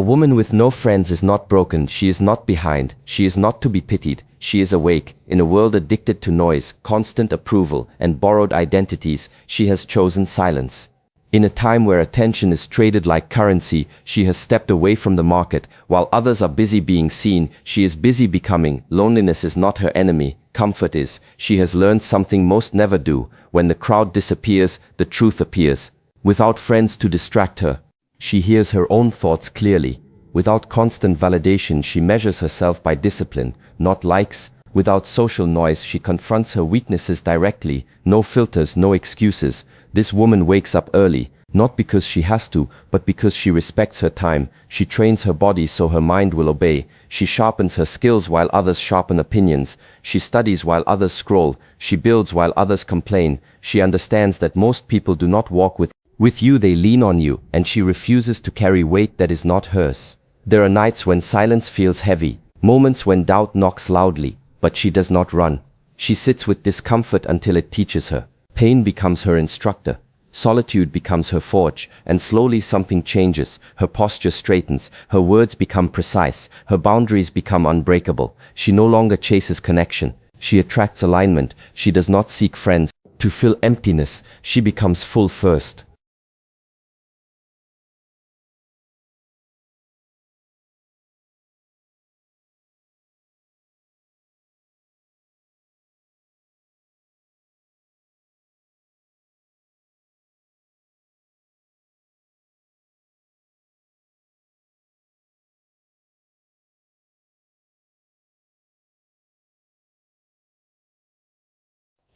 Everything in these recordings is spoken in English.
woman with no friends is not broken, she is not behind, she is not to be pitied, she is awake. In a world addicted to noise, constant approval, and borrowed identities, she has chosen silence. In a time where attention is traded like currency, she has stepped away from the market. While others are busy being seen, she is busy becoming. Loneliness is not her enemy, comfort is. She has learned something most never do. When the crowd disappears, the truth appears. Without friends to distract her, she hears her own thoughts clearly. Without constant validation, she measures herself by discipline, not likes. Without social noise, she confronts her weaknesses directly. No filters, no excuses. This woman wakes up early, not because she has to, but because she respects her time. She trains her body so her mind will obey. She sharpens her skills while others sharpen opinions. She studies while others scroll. She builds while others complain. She understands that most people do not walk with you, they lean on you, and she refuses to carry weight that is not hers. There are nights when silence feels heavy, moments when doubt knocks loudly, but she does not run. She sits with discomfort until it teaches her. Pain becomes her instructor. Solitude becomes her forge, and slowly something changes. Her posture straightens, her words become precise, her boundaries become unbreakable. She no longer chases connection. She attracts alignment. She does not seek friends to fill emptiness. She becomes full first.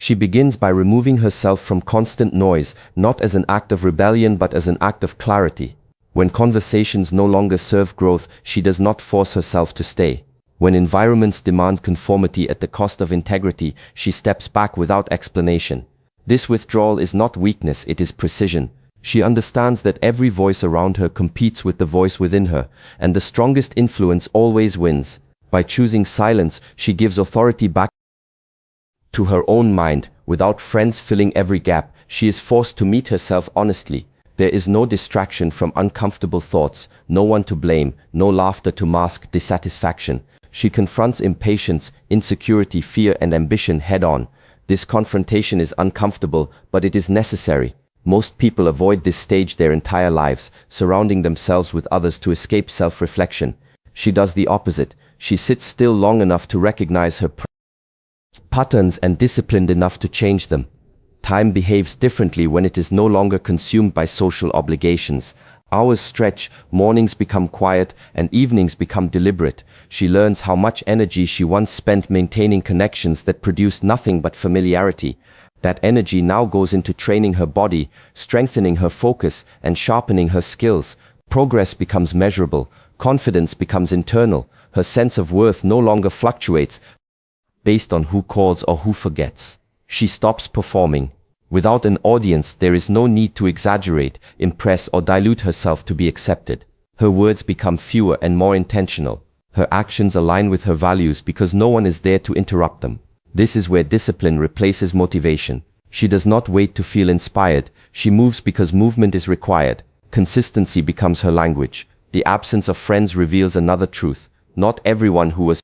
She begins by removing herself from constant noise, not as an act of rebellion but as an act of clarity. When conversations no longer serve growth, she does not force herself to stay. When environments demand conformity at the cost of integrity, she steps back without explanation. This withdrawal is not weakness, it is precision. She understands that every voice around her competes with the voice within her, and the strongest influence always wins. By choosing silence, she gives authority back to her own mind. Without friends filling every gap, she is forced to meet herself honestly. There is no distraction from uncomfortable thoughts, no one to blame, no laughter to mask dissatisfaction. She confronts impatience, insecurity, fear, and ambition head-on. This confrontation is uncomfortable, but it is necessary. Most people avoid this stage their entire lives, surrounding themselves with others to escape self-reflection. She does the opposite. She sits still long enough to recognize her patterns and disciplined enough to change them. Time behaves differently when it is no longer consumed by social obligations. Hours stretch, mornings become quiet, and evenings become deliberate. She learns how much energy she once spent maintaining connections that produced nothing but familiarity. That energy now goes into training her body, strengthening her focus, and sharpening her skills. Progress becomes measurable. Confidence becomes internal. Her sense of worth no longer fluctuates based on who calls or who forgets. She stops performing. Without an audience, there is no need to exaggerate, impress, or dilute herself to be accepted. Her words become fewer and more intentional. Her actions align with her values because no one is there to interrupt them. This is where discipline replaces motivation. She does not wait to feel inspired. She moves because movement is required. Consistency becomes her language. The absence of friends reveals another truth. Not everyone who was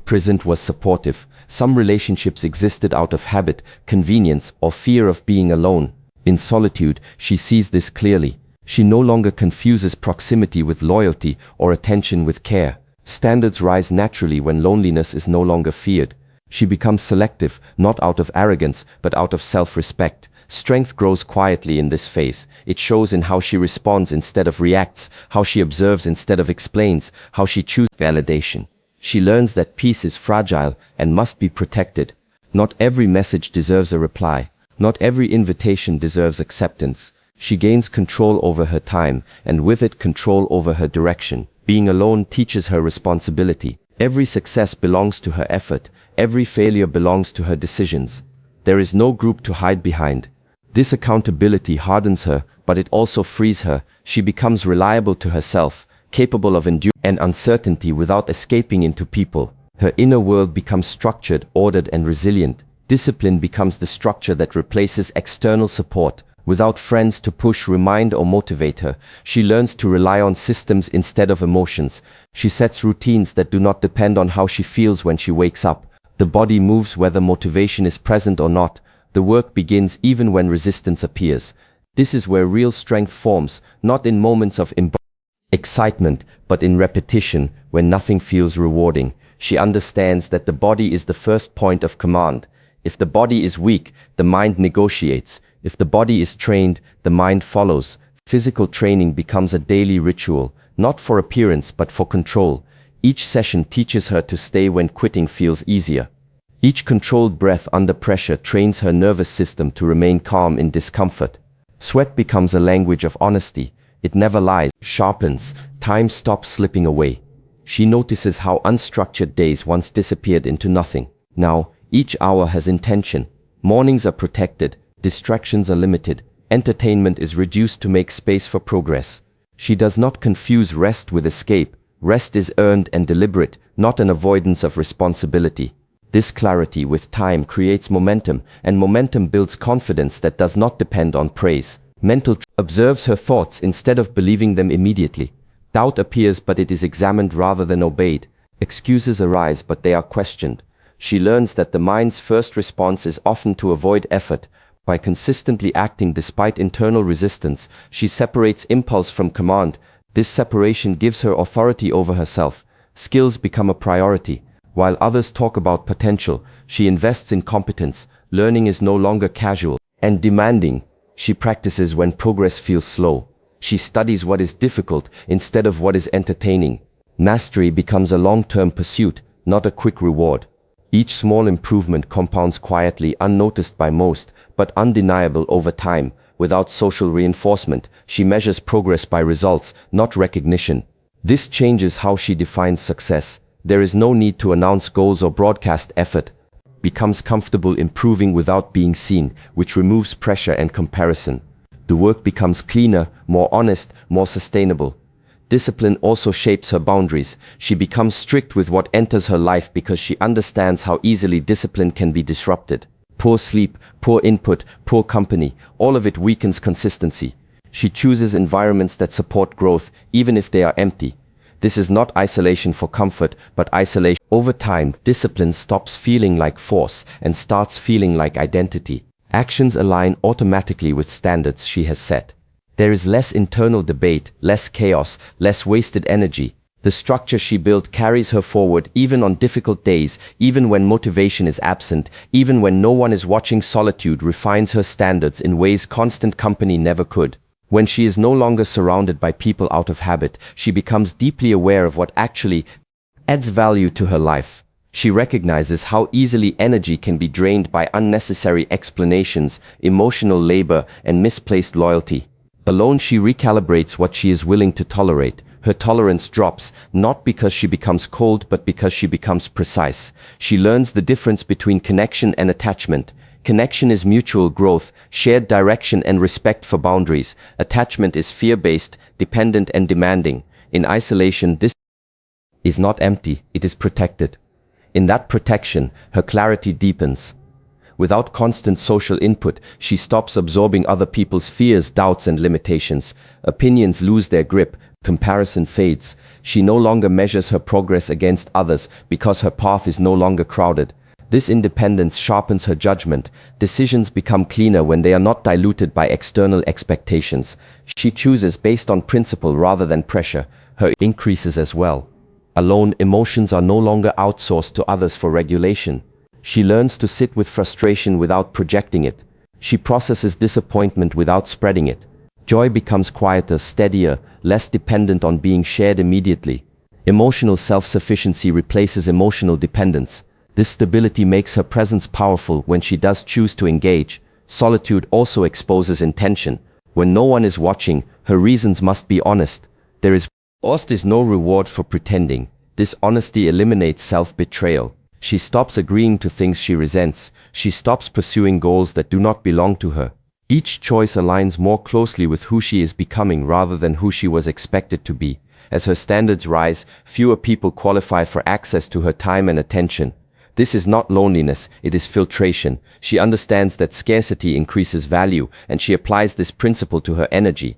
present was supportive. Some relationships existed out of habit, convenience, or fear of being alone. In solitude, she sees this clearly. She no longer confuses proximity with loyalty or attention with care. Standards rise naturally when loneliness is no longer feared. She becomes selective, not out of arrogance, but out of self-respect. Strength grows quietly in this phase. It shows in how she responds instead of reacts, how she observes instead of explains, how she chooses validation. She learns that peace is fragile and must be protected. Not every message deserves a reply. Not every invitation deserves acceptance. She gains control over her time, and with it control over her direction. Being alone teaches her responsibility. Every success belongs to her effort. Every failure belongs to her decisions. There is no group to hide behind. This accountability hardens her, but it also frees her. She becomes reliable to herself, capable of enduring and uncertainty without escaping into people. Her inner world becomes structured, ordered, and resilient. Discipline becomes the structure that replaces external support. Without friends to push, remind, or motivate her, she learns to rely on systems instead of emotions. She sets routines that do not depend on how she feels when she wakes up. The body moves whether motivation is present or not. The work begins even when resistance appears. This is where real strength forms, not in moments of excitement, but in repetition, when nothing feels rewarding. She understands that the body is the first point of command. If the body is weak, the mind negotiates. If the body is trained, the mind follows. Physical training becomes a daily ritual, not for appearance but for control. Each session teaches her to stay when quitting feels easier. Each controlled breath under pressure trains her nervous system to remain calm in discomfort. Sweat becomes a language of honesty. It never lies, sharpens. Time stops slipping away. She notices how unstructured days once disappeared into nothing. Now, each hour has intention. Mornings are protected. Distractions are limited. Entertainment is reduced to make space for progress. She does not confuse rest with escape. Rest is earned and deliberate, not an avoidance of responsibility. This clarity with time creates momentum, and momentum builds confidence that does not depend on praise. Mental observes her thoughts instead of believing them immediately. Doubt appears, but it is examined rather than obeyed. Excuses arise, but they are questioned. She learns that the mind's first response is often to avoid effort. By consistently acting despite internal resistance, she separates impulse from command. This separation gives her authority over herself. Skills become a priority. While others talk about potential, she invests in competence. Learning is no longer casual and demanding. She practices when progress feels slow. She studies what is difficult instead of what is entertaining. Mastery becomes a long-term pursuit, not a quick reward. Each small improvement compounds quietly, unnoticed by most, but undeniable over time. Without social reinforcement, she measures progress by results, not recognition. This changes how she defines success. There is no need to announce goals or broadcast effort. Becomes comfortable improving without being seen, which removes pressure and comparison. The work becomes cleaner, more honest, more sustainable. Discipline also shapes her boundaries. She becomes strict with what enters her life because she understands how easily discipline can be disrupted. Poor sleep, poor input, poor company, all of it weakens consistency. She chooses environments that support growth, even if they are empty. This is not isolation for comfort, but isolation. Over time, discipline stops feeling like force and starts feeling like identity. Actions align automatically with standards she has set. There is less internal debate, less chaos, less wasted energy. The structure she built carries her forward even on difficult days, even when motivation is absent, even when no one is watching. Solitude refines her standards in ways constant company never could. When she is no longer surrounded by people out of habit, she becomes deeply aware of what actually adds value to her life. She recognizes how easily energy can be drained by unnecessary explanations, emotional labor, and misplaced loyalty. Alone, she recalibrates what she is willing to tolerate. Her tolerance drops, not because she becomes cold, but because she becomes precise. She learns the difference between connection and attachment. Connection is mutual growth, shared direction, and respect for boundaries. Attachment is fear-based, dependent, and demanding. In isolation, this is not empty, it is protected. In that protection, her clarity deepens. Without constant social input, she stops absorbing other people's fears, doubts, and limitations. Opinions lose their grip, comparison fades. She no longer measures her progress against others because her path is no longer crowded. This independence sharpens her judgment. Decisions become cleaner when they are not diluted by external expectations. She chooses based on principle rather than pressure. Her increases as well. Alone, emotions are no longer outsourced to others for regulation. She learns to sit with frustration without projecting it. She processes disappointment without spreading it. Joy becomes quieter, steadier, less dependent on being shared immediately. Emotional self-sufficiency replaces emotional dependence. This stability makes her presence powerful when she does choose to engage. Solitude also exposes intention. When no one is watching, her reasons must be honest. There is no reward for pretending. This honesty eliminates self-betrayal. She stops agreeing to things she resents. She stops pursuing goals that do not belong to her. Each choice aligns more closely with who she is becoming rather than who she was expected to be. As her standards rise, fewer people qualify for access to her time and attention. This is not loneliness, it is filtration. She understands that scarcity increases value, and she applies this principle to her energy.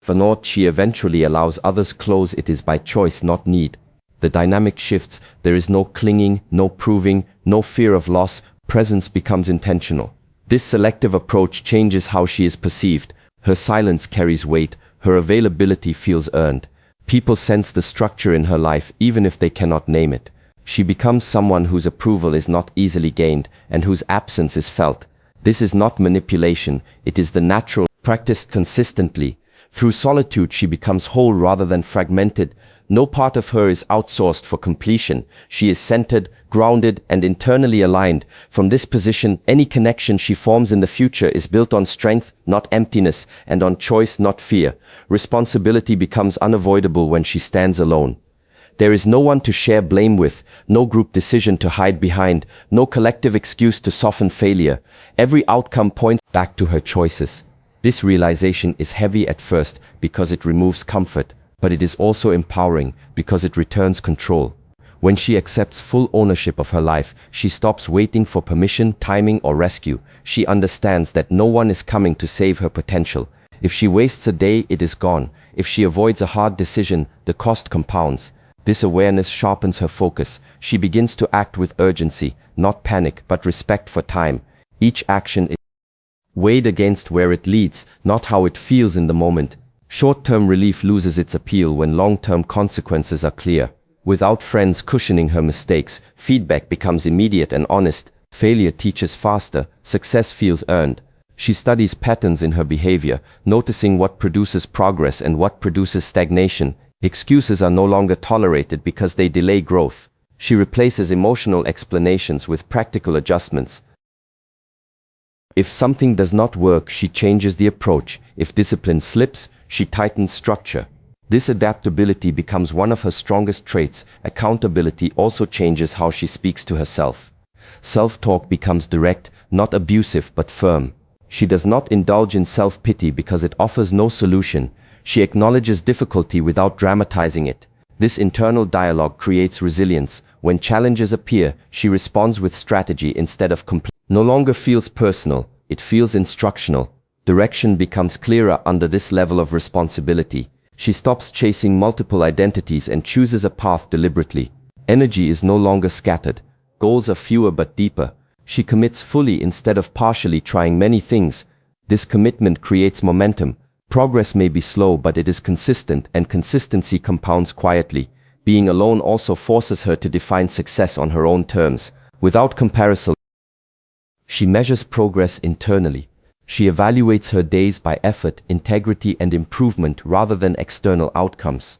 For naught, she eventually allows others close. It is by choice, not need. The dynamic shifts. There is no clinging, no proving, no fear of loss. Presence becomes intentional. This selective approach changes how she is perceived. Her silence carries weight. Her availability feels earned. People sense the structure in her life even if they cannot name it. She becomes someone whose approval is not easily gained and whose absence is felt. This is not manipulation. It is the natural, practiced consistently. Through solitude, she becomes whole rather than fragmented. No part of her is outsourced for completion. She is centered, grounded, and internally aligned. From this position, any connection she forms in the future is built on strength, not emptiness, and on choice, not fear. Responsibility becomes unavoidable when she stands alone. There is no one to share blame with, no group decision to hide behind, no collective excuse to soften failure. Every outcome points back to her choices. This realization is heavy at first because it removes comfort, but it is also empowering because it returns control. When she accepts full ownership of her life, she stops waiting for permission, timing, or rescue. She understands that no one is coming to save her potential. If she wastes a day, it is gone. If she avoids a hard decision, the cost compounds. This awareness sharpens her focus. She begins to act with urgency, not panic, but respect for time. Each action is weighed against where it leads, not how it feels in the moment. Short-term relief loses its appeal when long-term consequences are clear. Without friends cushioning her mistakes, feedback becomes immediate and honest. Failure teaches faster, success feels earned. She studies patterns in her behavior, noticing what produces progress and what produces stagnation. Excuses are no longer tolerated because they delay growth. She replaces emotional explanations with practical adjustments. If something does not work, she changes the approach. If discipline slips, she tightens structure. This adaptability becomes one of her strongest traits. Accountability also changes how she speaks to herself. Self-talk becomes direct, not abusive but firm. She does not indulge in self-pity because it offers no solution. She acknowledges difficulty without dramatizing it. This internal dialogue creates resilience. When challenges appear, she responds with strategy instead of complaint. No longer feels personal, it feels instructional. Direction becomes clearer under this level of responsibility. She stops chasing multiple identities and chooses a path deliberately. Energy is no longer scattered. Goals are fewer but deeper. She commits fully instead of partially trying many things. This commitment creates momentum. Progress may be slow, but it is consistent, and consistency compounds quietly. Being alone also forces her to define success on her own terms, without comparison. She measures progress internally. She evaluates her days by effort, integrity, and improvement rather than external outcomes.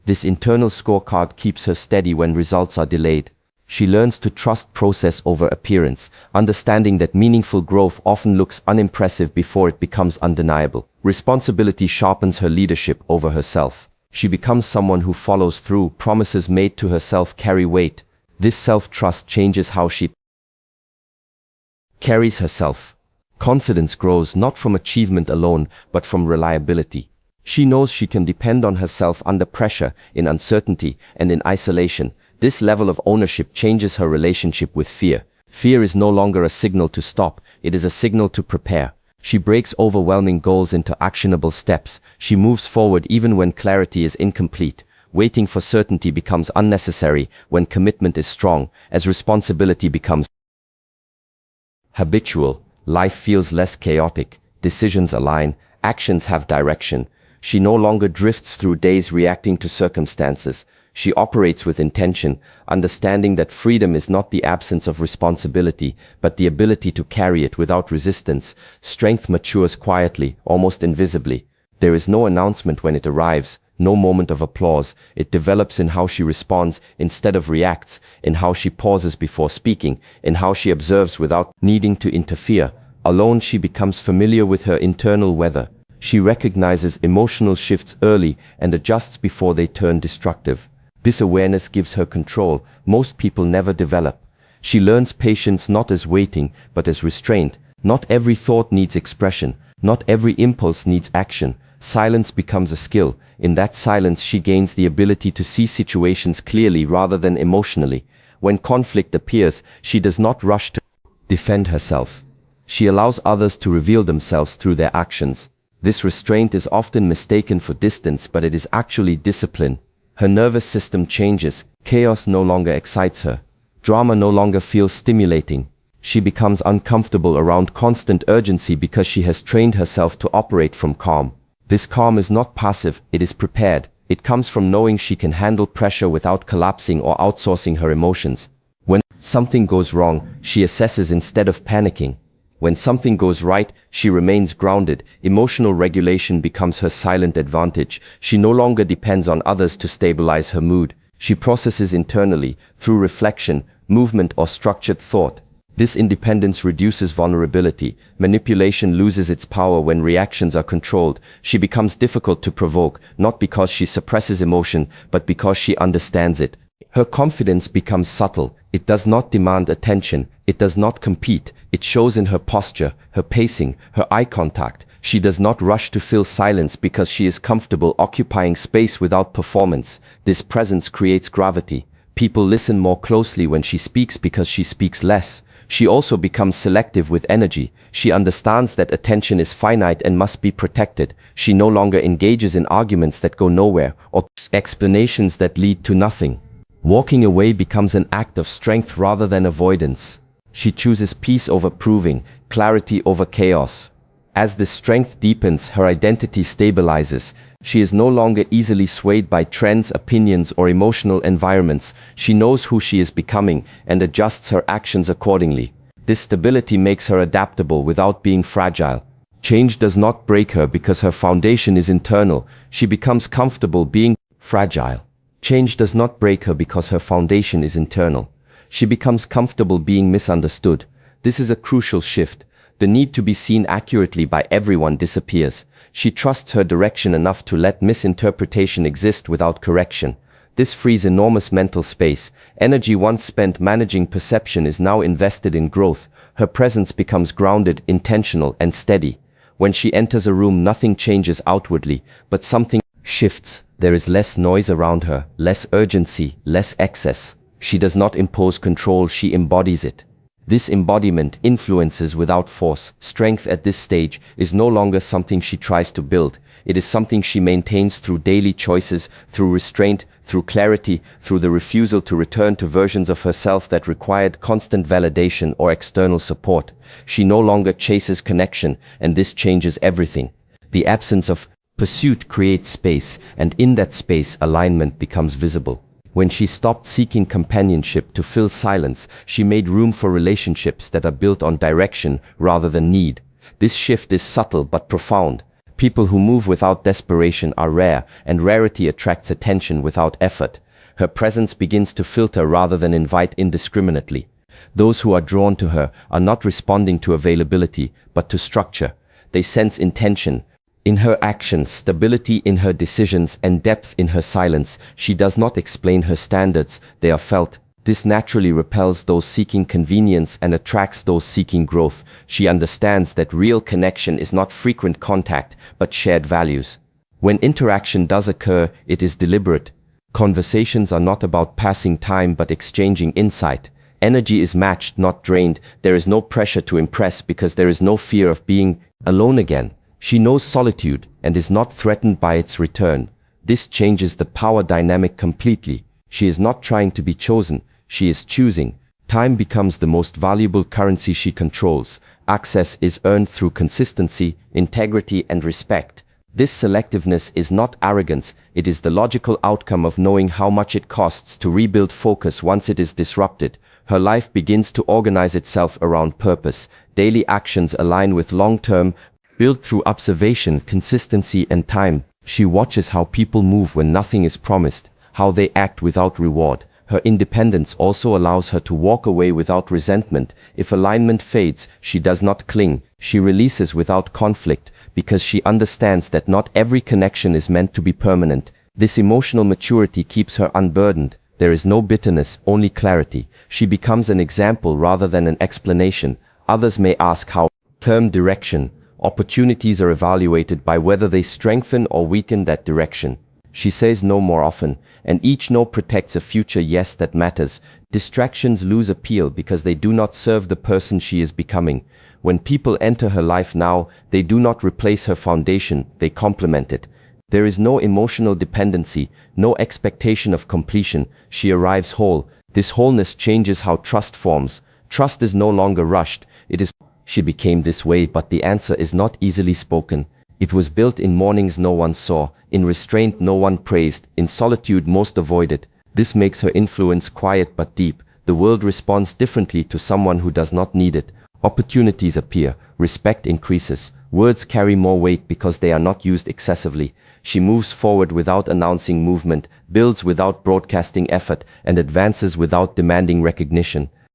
This internal scorecard keeps her steady when results are delayed. She learns to trust process over appearance, understanding that meaningful growth often looks unimpressive before it becomes undeniable. Responsibility sharpens her leadership over herself. She becomes someone who follows through. Promises made to herself carry weight. This self-trust changes how she carries herself. Confidence grows not from achievement alone, but from reliability. She knows she can depend on herself under pressure, in uncertainty, and in isolation. This level of ownership changes her relationship with fear. Fear is no longer a signal to stop, it is a signal to prepare. She breaks overwhelming goals into actionable steps. She moves forward even when clarity is incomplete. Waiting for certainty becomes unnecessary when commitment is strong. As responsibility becomes habitual, life feels less chaotic. Decisions align, actions have direction. She no longer drifts through days reacting to circumstances. She operates with intention, understanding that freedom is not the absence of responsibility, but the ability to carry it without resistance. Strength matures quietly, almost invisibly. There is no announcement when it arrives, no moment of applause. It develops in how she responds instead of reacts, in how she pauses before speaking, in how she observes without needing to interfere. Alone, she becomes familiar with her internal weather. She recognizes emotional shifts early and adjusts before they turn destructive. This awareness gives her control most people never develop. She learns patience not as waiting, but as restraint. Not every thought needs expression. Not every impulse needs action. Silence becomes a skill. In that silence, she gains the ability to see situations clearly rather than emotionally. When conflict appears, she does not rush to defend herself. She allows others to reveal themselves through their actions. This restraint is often mistaken for distance, but it is actually discipline. Her nervous system changes. Chaos no longer excites her. Drama no longer feels stimulating. She becomes uncomfortable around constant urgency because she has trained herself to operate from calm. This calm is not passive, it is prepared. It comes from knowing she can handle pressure without collapsing or outsourcing her emotions. When something goes wrong, she assesses instead of panicking. When something goes right, she remains grounded. Emotional regulation becomes her silent advantage. She no longer depends on others to stabilize her mood. She processes internally, through reflection, movement, or structured thought. This independence reduces vulnerability. Manipulation loses its power when reactions are controlled. She becomes difficult to provoke, not because she suppresses emotion, but because she understands it. Her confidence becomes subtle. It does not demand attention. It does not compete. It shows in her posture, her pacing, her eye contact. She does not rush to fill silence because she is comfortable occupying space without performance. This presence creates gravity. People listen more closely when she speaks because she speaks less. She also becomes selective with energy. She understands that attention is finite and must be protected. She no longer engages in arguments that go nowhere or explanations that lead to nothing. Walking away becomes an act of strength rather than avoidance. She chooses peace over proving, clarity over chaos. As this strength deepens, her identity stabilizes. She is no longer easily swayed by trends, opinions, or emotional environments. She knows who she is becoming and adjusts her actions accordingly. This stability makes her adaptable without being fragile. Change does not break her because her foundation is internal. She becomes comfortable being fragile. Change does not break her because her foundation is internal. She becomes comfortable being misunderstood. This is a crucial shift. The need to be seen accurately by everyone disappears. She trusts her direction enough to let misinterpretation exist without correction. This frees enormous mental space. Energy once spent managing perception is now invested in growth. Her presence becomes grounded, intentional, and steady. When she enters a room, nothing changes outwardly, but something shifts. There is less noise around her, less urgency, less excess. She does not impose control, she embodies it. This embodiment influences without force. Strength at this stage is no longer something she tries to build. It is something she maintains through daily choices, through restraint, through clarity, through the refusal to return to versions of herself that required constant validation or external support. She no longer chases connection, and this changes everything. The absence of pursuit creates space, and in that space, alignment becomes visible. When she stopped seeking companionship to fill silence, she made room for relationships that are built on direction rather than need. This shift is subtle but profound. People who move without desperation are rare, and rarity attracts attention without effort. Her presence begins to filter rather than invite indiscriminately. Those who are drawn to her are not responding to availability, but to structure. They sense intention in her actions, stability in her decisions, and depth in her silence. She does not explain her standards, they are felt. This naturally repels those seeking convenience and attracts those seeking growth. She understands that real connection is not frequent contact, but shared values. When interaction does occur, it is deliberate. Conversations are not about passing time but exchanging insight. Energy is matched, not drained. There is no pressure to impress because there is no fear of being alone again. She knows solitude and is not threatened by its return. This changes the power dynamic completely. She is not trying to be chosen, she is choosing. Time becomes the most valuable currency she controls. Access is earned through consistency, integrity, and respect. This selectiveness is not arrogance, it is the logical outcome of knowing how much it costs to rebuild focus once it is disrupted. Her life begins to organize itself around purpose. Daily actions align with long-term, built through observation, consistency, and time. She watches how people move when nothing is promised, how they act without reward. Her independence also allows her to walk away without resentment. If alignment fades, she does not cling. She releases without conflict, because she understands that not every connection is meant to be permanent. This emotional maturity keeps her unburdened. There is no bitterness, only clarity. She becomes an example rather than an explanation. Others may ask how. Term direction. Opportunities are evaluated by whether they strengthen or weaken that direction. She says no more often, and each no protects a future yes that matters. Distractions lose appeal because they do not serve the person she is becoming. When people enter her life now, they do not replace her foundation, they complement it. There is no emotional dependency, no expectation of completion. She arrives whole. This wholeness changes how trust forms. Trust is no longer rushed. It is. She became this way, but the answer is not easily spoken. It was built in mornings no one saw, in restraint no one praised, in solitude most avoided. This makes her influence quiet but deep. The world responds differently to someone who does not need it. Opportunities appear, respect increases. Words carry more weight because they are not used excessively. She moves forward without announcing movement, builds without broadcasting effort, and advances without demanding recognition.